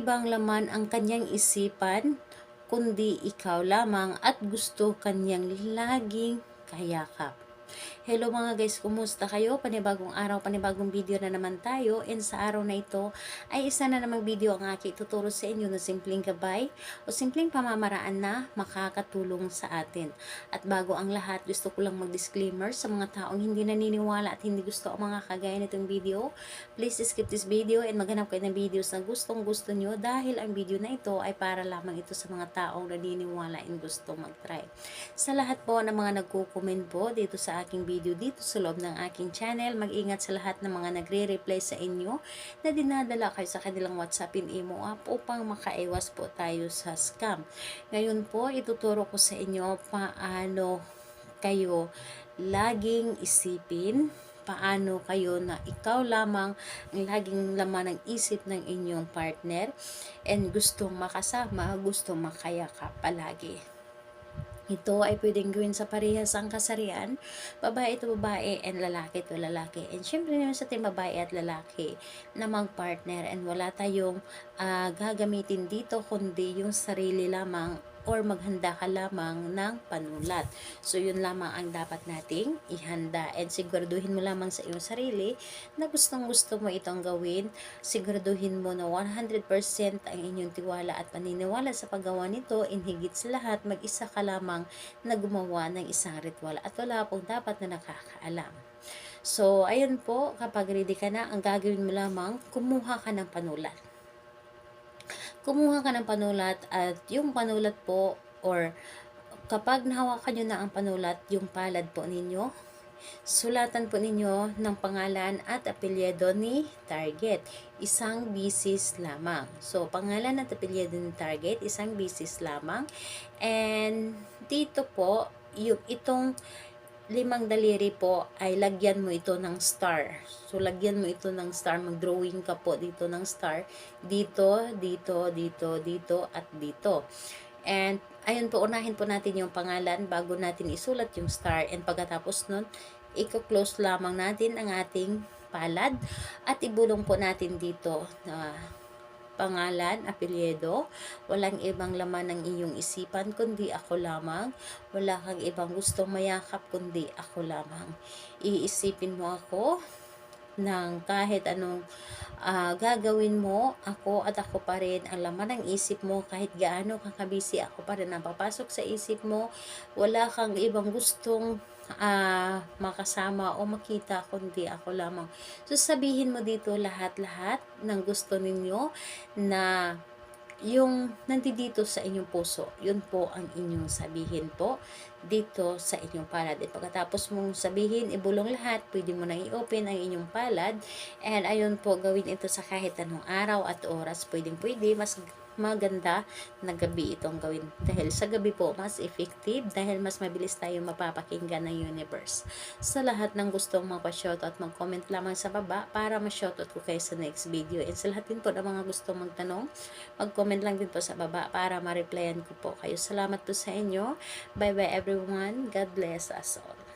ibang laman ang kanyang isipan, kundi ikaw lamang at gusto kanyang laging kayakap. Hello mga guys, kumusta kayo? Panibagong araw, panibagong video na naman tayo. And sa araw na ito ay isa na namang video ang aking tuturo sa inyo na simpleng gabay o simpleng pamamaraan na makakatulong sa atin. At bago ang lahat, gusto ko lang mag-disclaimer sa mga taong hindi naniniwala at hindi gusto ang mga kagaya nitong video. Please skip this video and maghanap kayo ng videos na gustong gusto nyo dahil ang video na ito ay para lamang ito sa mga taong naniniwala and gusto mag-try. Sa lahat po ng mga nagko-comment po dito sa aking video dito sa loob ng aking channel, mag-ingat sa lahat ng mga nagre-reply sa inyo na dinadala kayo sa kanilang WhatsApp and Imo app upang makaiwas po tayo sa scam. Ngayon po, ituturo ko sa inyo paano kayo laging isipin, paano kayo na ikaw lamang ang laging laman ng isip ng inyong partner and gustong makasama, gustong makayakap palagi. Ito ay pwedeng gawin sa parehas ang kasarian, babae ito babae and lalaki ito lalaki. And syempre naman sa ating babae at lalaki na mag-partner and wala tayong gagamitin dito kundi yung sarili lamang or maghanda ka lamang ng panulat. So, yun lamang ang dapat nating ihanda. And siguraduhin mo lamang sa iyong sarili na gustong-gusto mo itong gawin. Siguraduhin mo na 100% ang inyong tiwala at paniniwala sa paggawa nito. And higit sa lahat, mag-isa ka lamang na gumawa ng isang ritual. At wala pong dapat na nakakaalam. So, ayun po, kapag ready ka na, ang gagawin mo lamang, kumuha ka ng panulat. Kumuha ka ng panulat at yung panulat po or kapag nahawakan nyo na ang panulat, yung palad po ninyo, sulatan po ninyo ng pangalan at apelyido ni target. Isang bisis lamang. So, pangalan at apelyido ni target, isang bisis lamang. And dito po, yung itong 5 daliri po ay lagyan mo ito ng star. So, lagyan mo ito ng star. Mag-drawing ka po dito ng star. Dito, dito, dito, dito, at dito. And, ayun po, unahin po natin yung pangalan bago natin isulat yung star. And pagkatapos nun, i-close lamang natin ang ating palad. At ibulong po natin dito na pangalan, apelyido, walang ibang laman ng iyong isipan kundi ako lamang, wala kang ibang gustong mayakap kundi ako lamang. Iisipin mo ako ng kahit anong gagawin mo, ako at ako pa rin ang laman ng isip mo, kahit gaano kang kabisi, ako pa rin ang papasok sa isip mo, wala kang ibang gustong makasama o makita kundi ako lamang. So sabihin mo dito lahat-lahat ng gusto ninyo na yung nandito sa inyong puso, yun po ang inyong sabihin po dito sa inyong palad. At pagkatapos mong sabihin, ibulong lahat, pwede mo nang i-open ang inyong palad. And ayun po, gawin ito sa kahit anong araw at oras. Pwede, mas maganda na gabi itong gawin. Dahil sa gabi po, mas effective dahil mas mabilis tayo mapapakinggan ng universe. Sa lahat ng gustong magpa-shoutout, mag-comment lamang sa baba para ma-shoutout ko kayo sa next video. And sa lahat din po ng mga gustong magtanong, mag-comment lang din po sa baba para ma-replyan ko po kayo. Salamat po sa inyo. Bye-bye everyone. God bless us all.